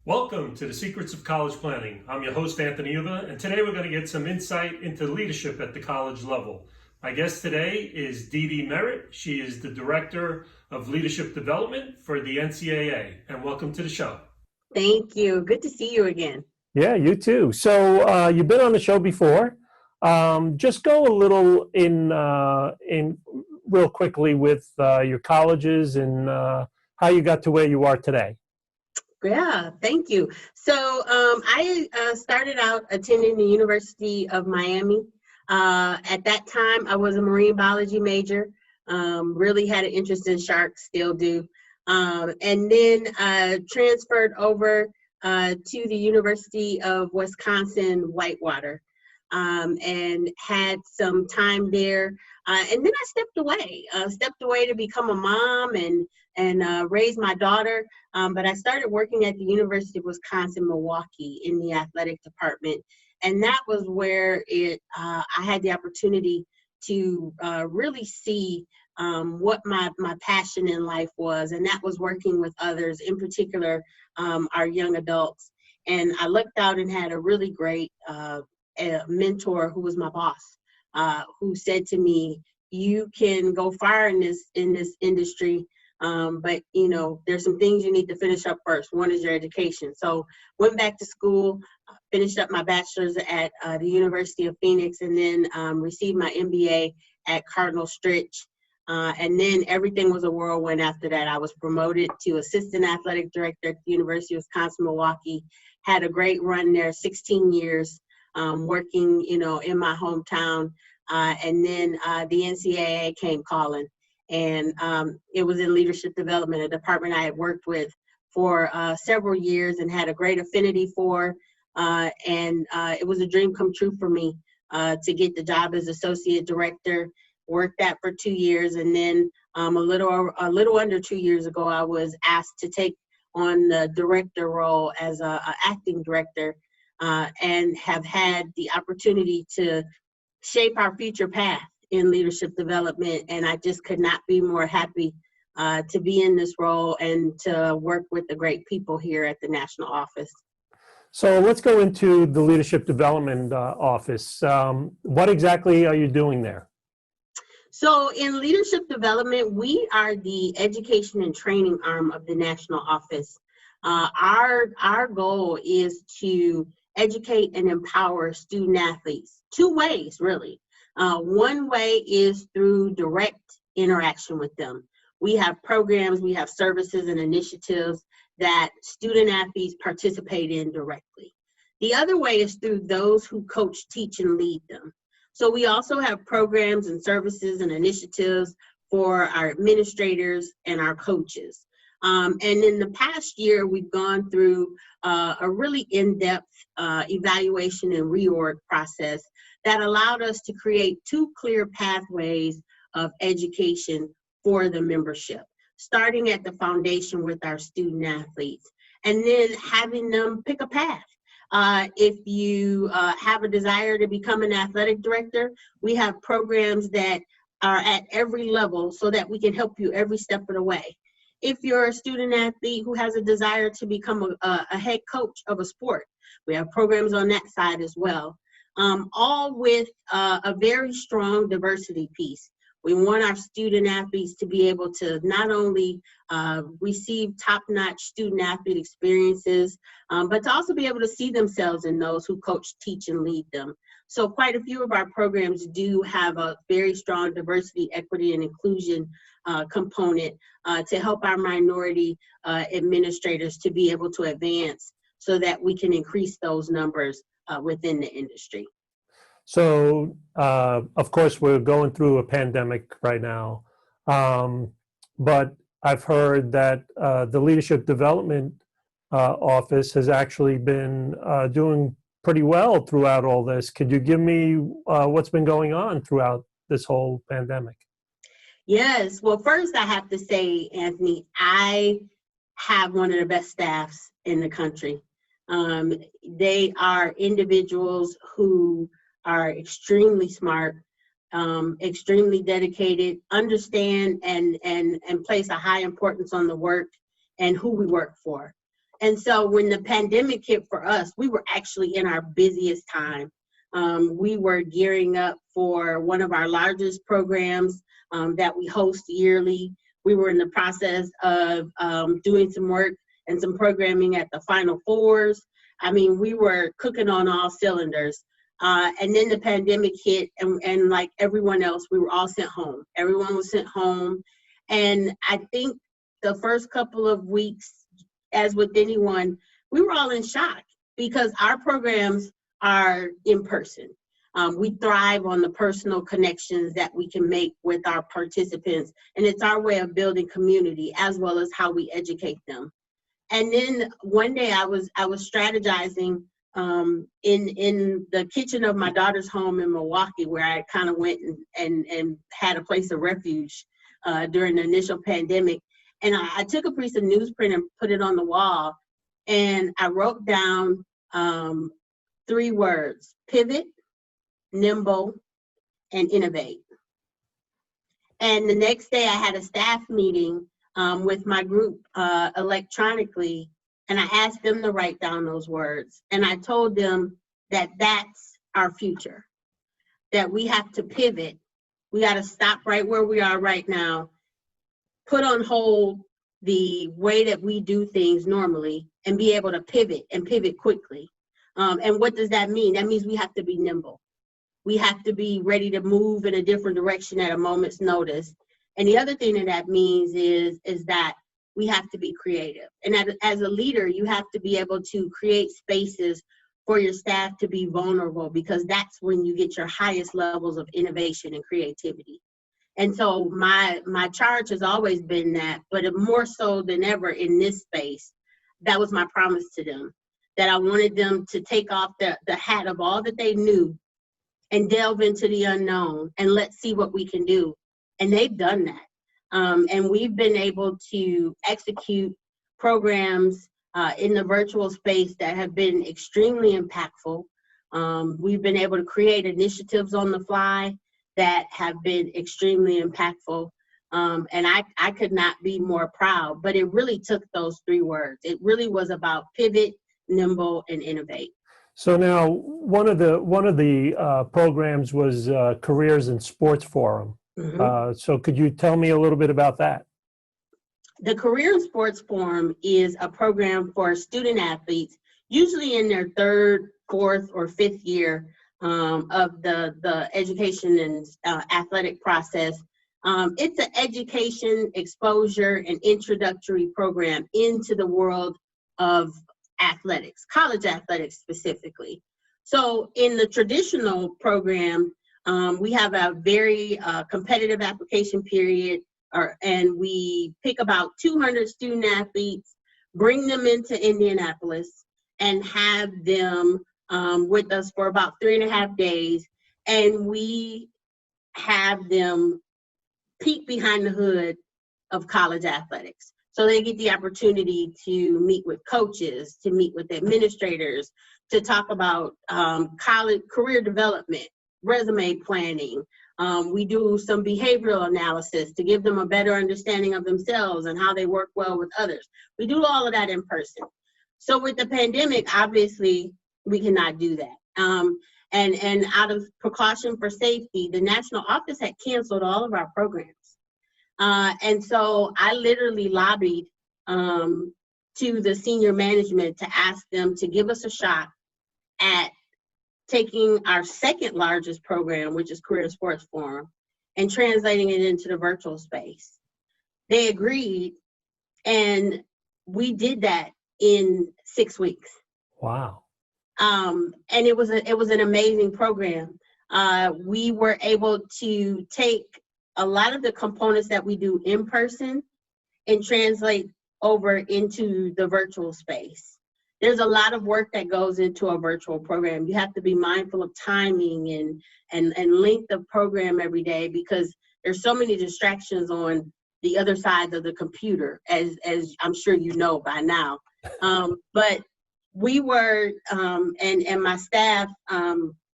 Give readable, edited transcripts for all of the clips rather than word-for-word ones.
Welcome to the Secrets of College Planning. I'm your host, Anthony Uva, and today we're going to get some insight into leadership at the college level. My guest today is DeeDee Merritt. She is the Director of Leadership Development for the NCAA, and welcome to the show. Thank you. Good to see you again. Yeah, you too. So you've been on the show before. Just go a little in real quickly with your colleges and how you got to where you are today. Yeah, thank you. So I started out attending the University of Miami. At that time, I was a marine biology major. Really had an interest in sharks, still do. And then transferred over to the University of Wisconsin-Whitewater and had some time there. And then I stepped away to become a mom and raise my daughter. But I started working at the University of Wisconsin-Milwaukee in the athletic department. And that was where I had the opportunity to really see what my passion in life was. And that was working with others, in particular, our young adults. And I looked out and had a really great mentor who was my boss, who said to me, "You can go far in this industry, but there's some things you need to finish up first. One is your education." So went back to school, finished up my bachelor's at the University of Phoenix, and then received my MBA at Cardinal Stritch. And then everything was a whirlwind after that. I was promoted to assistant athletic director at the University of Wisconsin-Milwaukee. Had a great run there, 16 years working, in my hometown. And then the NCAA came calling. And it was in leadership development, a department I had worked with for several years and had a great affinity for. And it was a dream come true for me to get the job as associate director. Worked that for 2 years, and then a little under 2 years ago, I was asked to take on the director role as a acting director, and have had the opportunity to shape our future path in leadership development. And I just could not be more happy to be in this role and to work with the great people here at the national office. So let's go into the Leadership Development Office. What exactly are you doing there? So in leadership development, we are the education and training arm of the national office. Our goal is to educate and empower student athletes two ways, really. One way is through direct interaction with them. We have programs, we have services and initiatives that student athletes participate in directly. The other way is through those who coach, teach, and lead them. So we also have programs and services and initiatives for our administrators and our coaches. And in the past year, we've gone through a really in-depth evaluation and reorg process that allowed us to create two clear pathways of education for the membership, starting at the foundation with our student athletes, and then having them pick a path. If you have a desire to become an athletic director, we have programs that are at every level so that we can help you every step of the way. If you're a student athlete who has a desire to become a head coach of a sport, we have programs on that side as well, all with a very strong diversity piece. We want our student athletes to be able to not only receive top-notch student athlete experiences, but to also be able to see themselves in those who coach, teach, and lead them. So quite a few of our programs do have a very strong diversity, equity, and inclusion component to help our minority administrators to be able to advance so that we can increase those numbers within the industry. So, of course, we're going through a pandemic right now, but I've heard that the Leadership Development Office has actually been doing pretty well throughout all this. Could you give me what's been going on throughout this whole pandemic? Yes. Well, first I have to say, Anthony, I have one of the best staffs in the country. They are individuals who are extremely smart, extremely dedicated, understand and place a high importance on the work and who we work for. And so when the pandemic hit for us, we were actually in our busiest time. We were gearing up for one of our largest programs that we host yearly. We were in the process of doing some work and some programming at the Final Fours. I mean, we were cooking on all cylinders. And then the pandemic hit, and like everyone else, we were all sent home. Everyone was sent home. And I think the first couple of weeks, as with anyone, we were all in shock because our programs are in person. We thrive on the personal connections that we can make with our participants, and it's our way of building community as well as how we educate them. And then one day I was strategizing in the kitchen of my daughter's home in Milwaukee, where I kind of went and had a place of refuge during the initial pandemic. And I took a piece of newsprint and put it on the wall, and I wrote down 3 words: pivot, nimble, and innovate. And the next day I had a staff meeting with my group electronically, and I asked them to write down those words. And I told them that that's our future, that we have to pivot. We got to stop right where we are right now, put on hold the way that we do things normally, and be able to pivot and pivot quickly. And what does that mean? That means we have to be nimble. We have to be ready to move in a different direction at a moment's notice. And the other thing that means is that we have to be creative. And as a leader, you have to be able to create spaces for your staff to be vulnerable, because that's when you get your highest levels of innovation and creativity. And so my charge has always been that, but more so than ever in this space, that was my promise to them, that I wanted them to take off the hat of all that they knew and delve into the unknown and let's see what we can do. And they've done that. And we've been able to execute programs in the virtual space that have been extremely impactful. We've been able to create initiatives on the fly that have been extremely impactful. And I could not be more proud, but it really took those 3 words. It really was about pivot, nimble, and innovate. So now one of the programs was Careers in Sports Forum. Mm-hmm. So could you tell me a little bit about that? The Career in Sports Forum is a program for student athletes, usually in their 3rd, 4th, or 5th year of the education and athletic process. It's an education, exposure, and introductory program into the world of athletics, college athletics specifically. So in the traditional program, we have a very competitive application period, and we pick about 200 student athletes, bring them into Indianapolis, and have them with us for about 3.5 days. And we have them peek behind the hood of college athletics. So they get the opportunity to meet with coaches, to meet with administrators, to talk about college career development, resume planning. We do some behavioral analysis to give them a better understanding of themselves and how they work well with others. We do all of that in person. So with the pandemic, obviously, we cannot do that. And out of precaution for safety, the national office had canceled all of our programs. And so I literally lobbied to the senior management to ask them to give us a shot at taking our 2nd largest program, which is Career Sports Forum, and translating it into the virtual space. They agreed, and we did that in 6 weeks. Wow. And it was an amazing program. We were able to take a lot of the components that we do in person and translate over into the virtual space. There's a lot of work that goes into a virtual program. You have to be mindful of timing and length of program every day, because there's so many distractions on the other side of the computer, as I'm sure you know by now. But we were, and my staff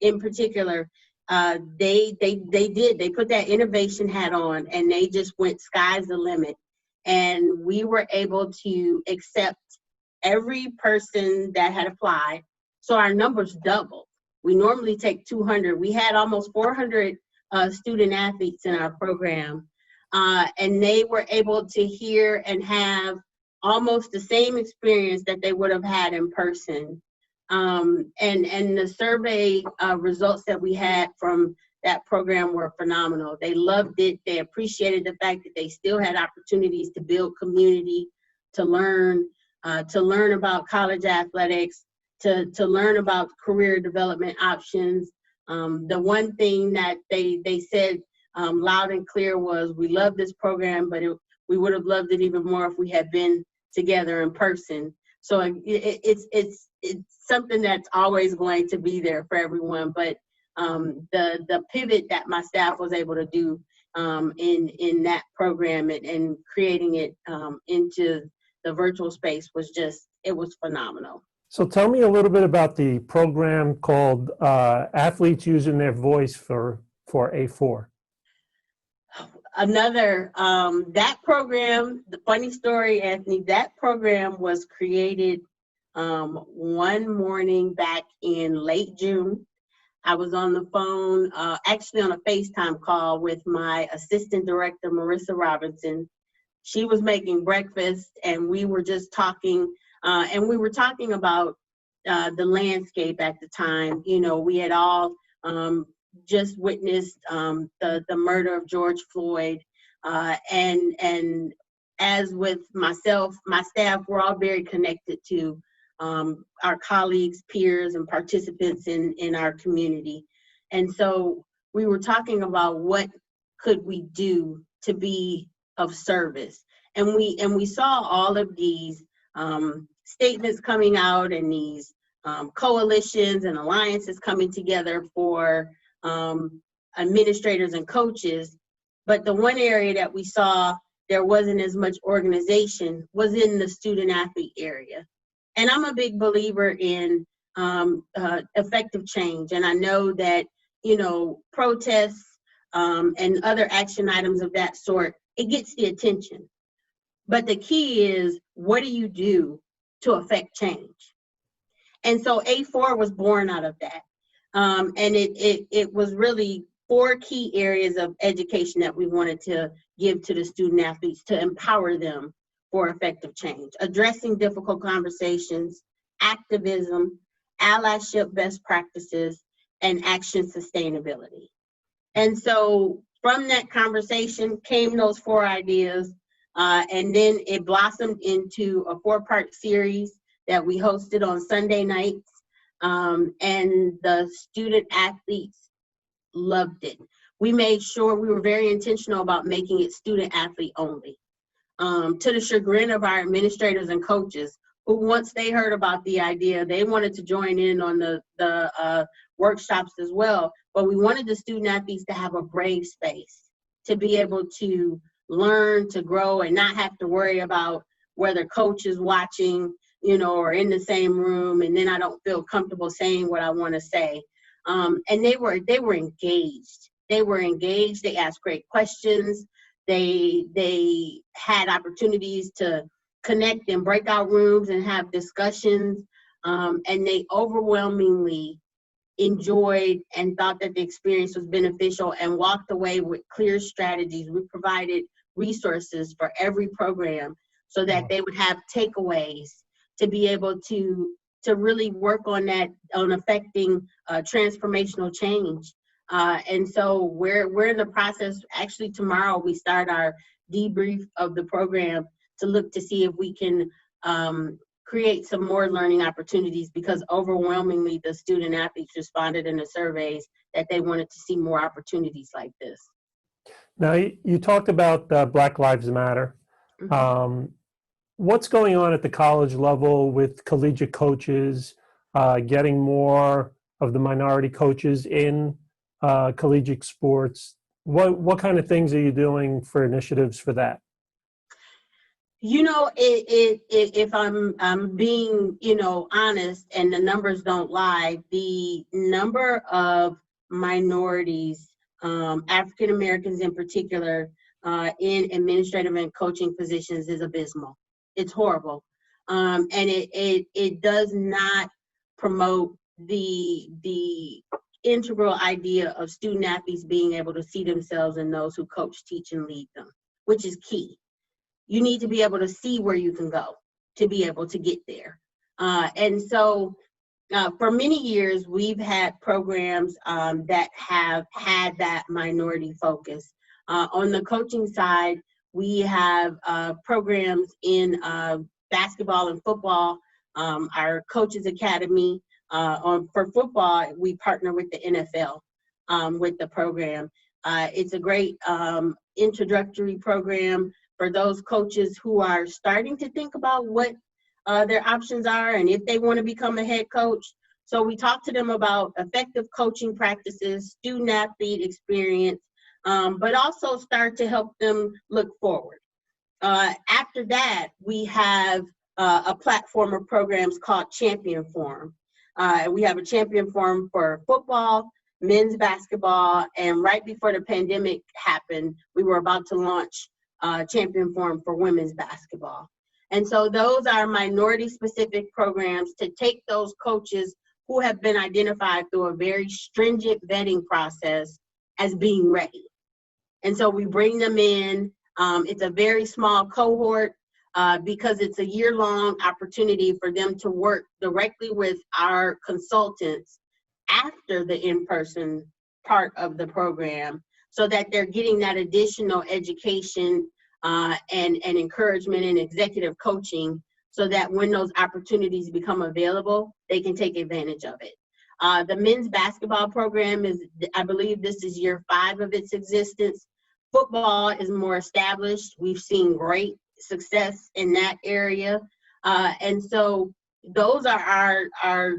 in particular, they put that innovation hat on, and they just went sky's the limit. And we were able to accept every person that had applied. So our numbers doubled. We normally take 200. We had almost 400 student athletes in our program, and they were able to hear and have almost the same experience that they would have had in person. And the survey results that we had from that program were phenomenal. They loved it. They appreciated the fact that they still had opportunities to build community, to learn about college athletics, to learn about career development options. The one thing that they said loud and clear was, we love this program, but we would have loved it even more if we had been together in person. So it's something that's always going to be there for everyone. But the pivot that my staff was able to do in that program and creating it into the virtual space was it was phenomenal. So tell me a little bit about the program called Athletes Using Their Voice for A4. That program, the funny story, Anthony, that program was created one morning back in late June. I was on the phone, actually on a FaceTime call with my assistant director, Marissa Robinson. She was making breakfast, and we were just talking, and we were talking about the landscape at the time. You know, we had all just witnessed the murder of George Floyd, and as with myself, my staff, we're all very connected to our colleagues, peers, and participants in our community. And so we were talking about what could we do to be of service. And we saw all of these statements coming out, and these coalitions and alliances coming together for administrators and coaches. But the one area that we saw there wasn't as much organization was in the student athlete area. And I'm a big believer in effective change. And I know that, you know, protests and other action items of that sort, it gets the attention. But the key is, what do you do to affect change? And so A4 was born out of that. And it was really 4 key areas of education that we wanted to give to the student athletes to empower them for effective change: addressing difficult conversations, activism, allyship best practices, and action sustainability. And so from that conversation came those 4 ideas, and then it blossomed into a 4-part series that we hosted on Sunday nights, and the student athletes loved it. We made sure we were very intentional about making it student athlete only. To the chagrin of our administrators and coaches, who once they heard about the idea, they wanted to join in on the workshops as well. But we wanted the student athletes to have a brave space, to be able to learn, to grow, and not have to worry about whether coach is watching, you know, or in the same room, and then I don't feel comfortable saying what I want to say. And they were engaged. They were engaged. They asked great questions. They had opportunities to connect in breakout rooms and have discussions, and they overwhelmingly enjoyed and thought that the experience was beneficial and walked away with clear strategies. We provided resources for every program so that they would have takeaways to be able to really work on that, on affecting transformational change. And so we're in the process. Actually, tomorrow we start our debrief of the program to look to see if we can create some more learning opportunities, because overwhelmingly the student athletes responded in the surveys that they wanted to see more opportunities like this. Now, you talked about Black Lives Matter. Mm-hmm. What's going on at the college level with collegiate coaches, getting more of the minority coaches in collegiate sports? What kind of things are you doing for initiatives for that? You know, if I'm being, you know, honest, and the numbers don't lie, the number of minorities, African Americans in particular, in administrative and coaching positions is abysmal. It's horrible. and it does not promote the integral idea of student athletes being able to see themselves in those who coach, teach, and lead them, which is key. You need to be able to see where you can go to be able to get there. And so for many years, we've had programs that have had that minority focus. On the coaching side, we have programs in basketball and football, our Coaches Academy. For football, we partner with the NFL with the program. It's a great introductory program for those coaches who are starting to think about what their options are and if they want to become a head coach. So we talk to them about effective coaching practices, student athlete experience, but also start to help them look forward. After that, we have a platform of programs called Champion Forum. We have a Champion Forum for football, men's basketball, and right before the pandemic happened, we were about to launch Champion Forum for women's basketball. And so those are minority-specific programs to take those coaches who have been identified through a very stringent vetting process as being ready. And so we bring them in. It's a very small cohort because it's a year-long opportunity for them to work directly with our consultants after the in-person part of the program so that they're getting that additional education and encouragement and executive coaching so that when those opportunities become available, they can take advantage of it. The men's basketball program is, I believe this is year 5 of its existence. Football is more established. We've seen great success in that area. And so those are our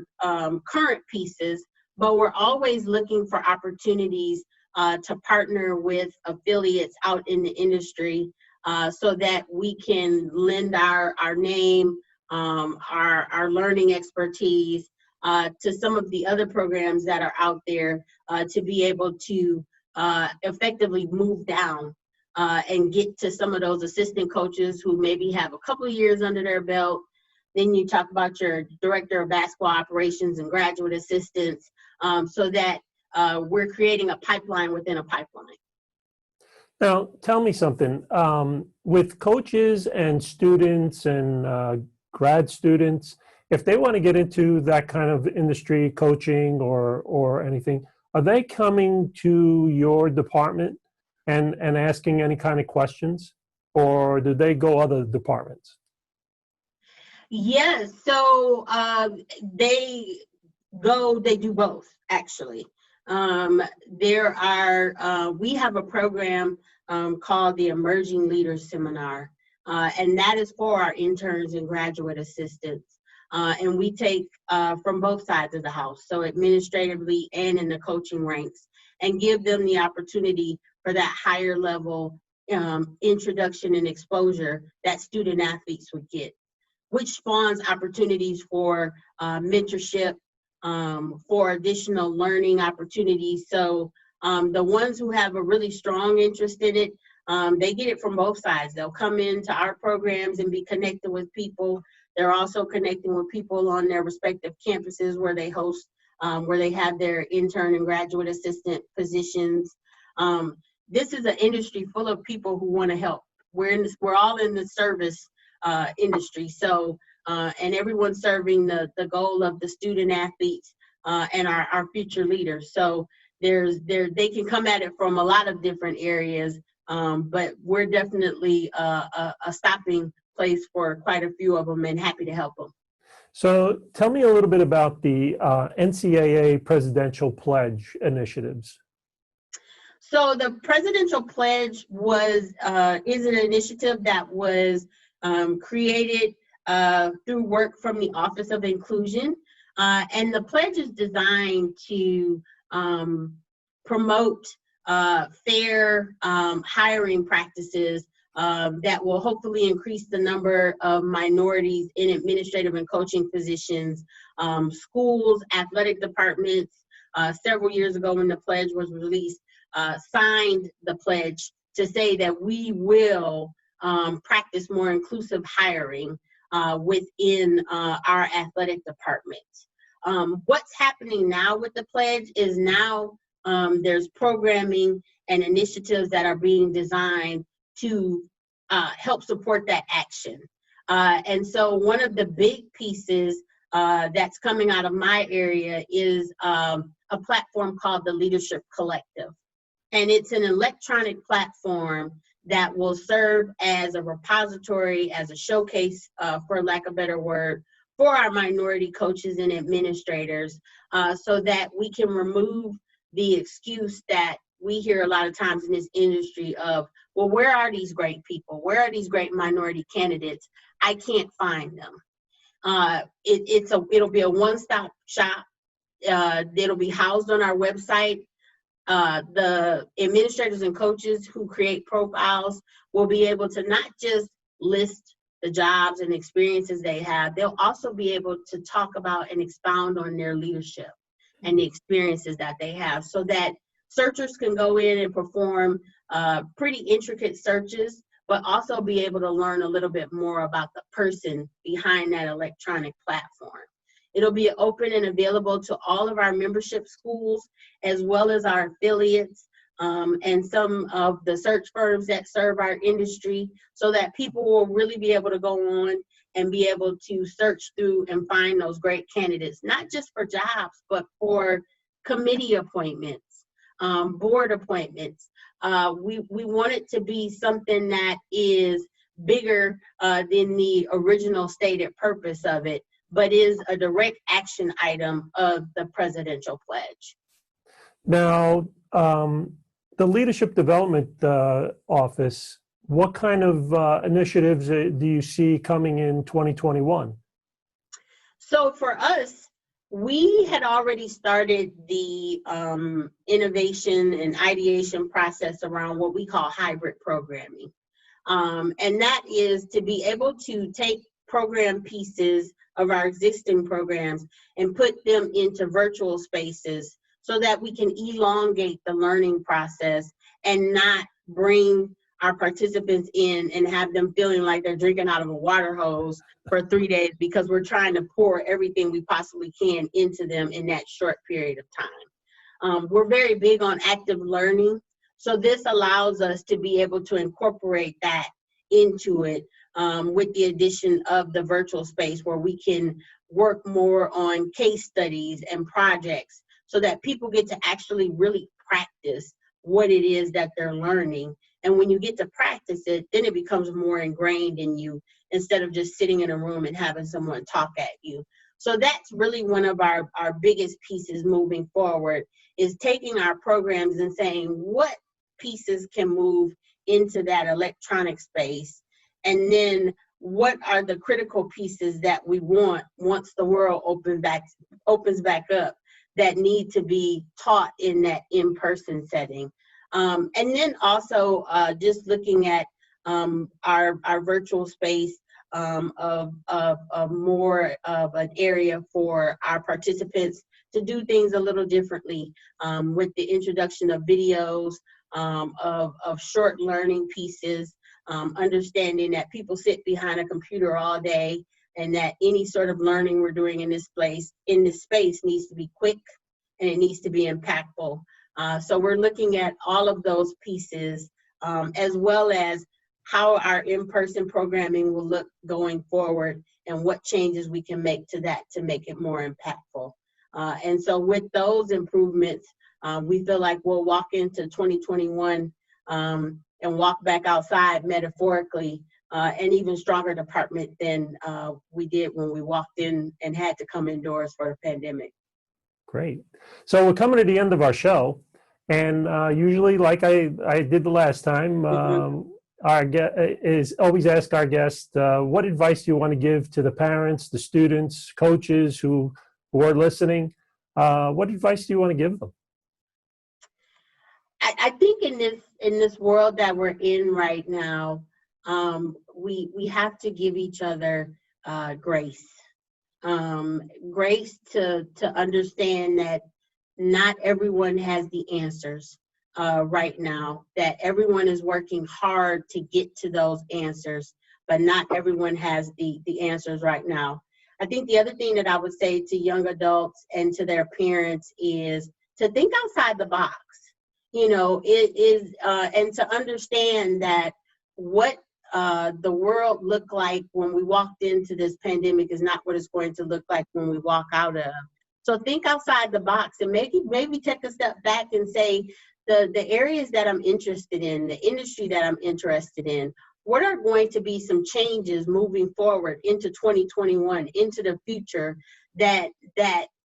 current pieces, but we're always looking for opportunities to partner with affiliates out in the industry so that we can lend our name, our learning expertise to some of the other programs that are out there to be able to effectively move down and get to some of those assistant coaches who maybe have a couple of years under their belt. Then you talk about your director of basketball operations and graduate assistants so that we're creating a pipeline within a pipeline. Now, tell me something. With coaches and students and grad students, if they want to get into that kind of industry, coaching or anything, are they coming to your department and asking any kind of questions, or do they go other departments? Yes, so they do both, actually. We have a program called the Emerging Leaders Seminar, and that is for our interns and graduate assistants. And we take from both sides of the house, so administratively and in the coaching ranks, and give them the opportunity for that higher level introduction and exposure that student athletes would get, which spawns opportunities for mentorship, for additional learning opportunities. So the ones who have a really strong interest in it, they get it from both sides. They'll come into our programs and be connected with people. They're also connecting with people on their respective campuses where they host, where they have their intern and graduate assistant positions. This is an industry full of people who want to help. We're all in the service industry. So, and everyone's serving the goal of the student athletes and our future leaders. So they can come at it from a lot of different areas, but we're definitely a stopping place for quite a few of them and happy to help them. So tell me a little bit about the NCAA Presidential Pledge initiatives. So the Presidential Pledge is an initiative that was created through work from the Office of Inclusion. And the pledge is designed to promote fair hiring practices that will hopefully increase the number of minorities in administrative and coaching positions. Schools, athletic departments, several years ago when the pledge was released, signed the pledge to say that we will practice more inclusive hiring within our athletic department. What's happening now with the pledge is now there's programming and initiatives that are being designed to help support that action. And so one of the big pieces that's coming out of my area is a platform called the Leadership Collective. And it's an electronic platform that will serve as a repository, as a showcase, for lack of a better word, for our minority coaches and administrators, so that we can remove the excuse that we hear a lot of times in this industry of, well, where are these great people? Where are these great minority candidates? I can't find them. It'll be a one-stop shop. It'll be housed on our website. The administrators and coaches who create profiles will be able to not just list the jobs and experiences they have, they'll also be able to talk about and expound on their leadership and the experiences that they have, so that searchers can go in and perform pretty intricate searches, but also be able to learn a little bit more about the person behind that electronic platform. It'll be open and available to all of our membership schools, as well as our affiliates, and some of the search firms that serve our industry, so that people will really be able to go on and be able to search through and find those great candidates, not just for jobs, but for committee appointments, board appointments. We want it to be something that is bigger than the original stated purpose of it, but is a direct action item of the presidential pledge. Now, the Leadership Development Office, what kind of initiatives do you see coming in 2021? So for us, we had already started the innovation and ideation process around what we call hybrid programming. And that is to be able to take program pieces of our existing programs and put them into virtual spaces, so that we can elongate the learning process and not bring our participants in and have them feeling like they're drinking out of a water hose for 3 days, because we're trying to pour everything we possibly can into them in that short period of time. We're very big on active learning, so this allows us to be able to incorporate that into it, with the addition of the virtual space, where we can work more on case studies and projects, so that people get to actually really practice what it is that they're learning. And when you get to practice it, then it becomes more ingrained in you, instead of just sitting in a room and having someone talk at you. So that's really one of our biggest pieces moving forward, is taking our programs and saying what pieces can move into that electronic space, and then what are the critical pieces that we want once the world opens back up, that need to be taught in that in-person setting. And then also just looking at our virtual space of more of an area for our participants to do things a little differently, with the introduction of videos, of short learning pieces, understanding that people sit behind a computer all day, and that any sort of learning we're doing in this space needs to be quick, and it needs to be impactful. So we're looking at all of those pieces, as well as how our in-person programming will look going forward, and what changes we can make to that to make it more impactful. And so with those improvements, we feel like we'll walk into 2021 and walk back outside metaphorically, an even stronger department than we did when we walked in and had to come indoors for the pandemic. Great. So we're coming to the end of our show, and usually, like I did the last time, our guest is always ask our guest, what advice do you want to give to the parents, the students, coaches who are listening? What advice do you want to give them? I think in this world that we're in right now, we have to give each other grace. Grace to understand that not everyone has the answers right now, that everyone is working hard to get to those answers, but not everyone has the answers right now. I think the other thing that I would say to young adults and to their parents is to think outside the box. You know, it is, and to understand that what the world looked like when we walked into this pandemic is not what it's going to look like when we walk out of. So think outside the box and maybe take a step back and say the areas that I'm interested in, the industry that I'm interested in, what are going to be some changes moving forward into 2021, into the future that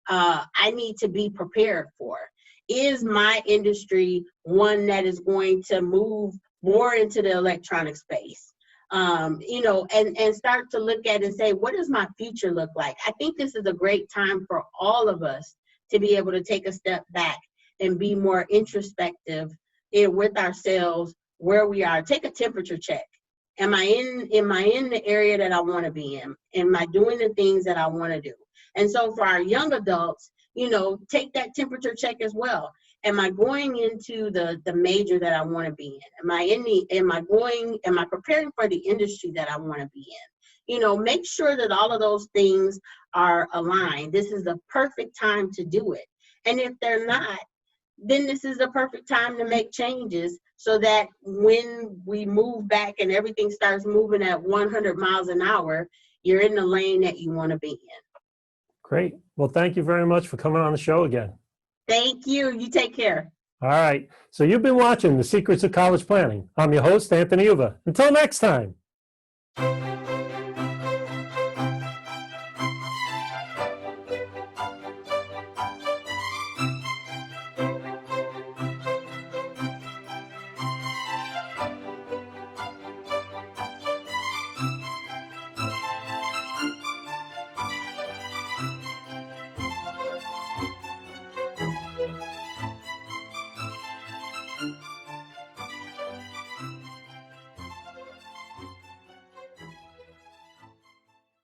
I need to be prepared for? Is my industry one that is going to move more into the electronic space? You know, and start to look at and say, what does my future look like? I think this is a great time for all of us to be able to take a step back and be more introspective with ourselves, where we are. Take a temperature check. Am I in the area that I want to be in? Am I doing the things that I want to do? And so for our young adults, you know, take that temperature check as well. Am I going into the major that I want to be in? Am I preparing for the industry that I want to be in? You know, make sure that all of those things are aligned. This is the perfect time to do it. And if they're not, then this is the perfect time to make changes so that when we move back and everything starts moving at 100 miles an hour, you're in the lane that you want to be in. Great. Well, thank you very much for coming on the show again. Thank you. You take care. All right. So you've been watching The Secrets of College Planning. I'm your host, Anthony Uva. Until next time.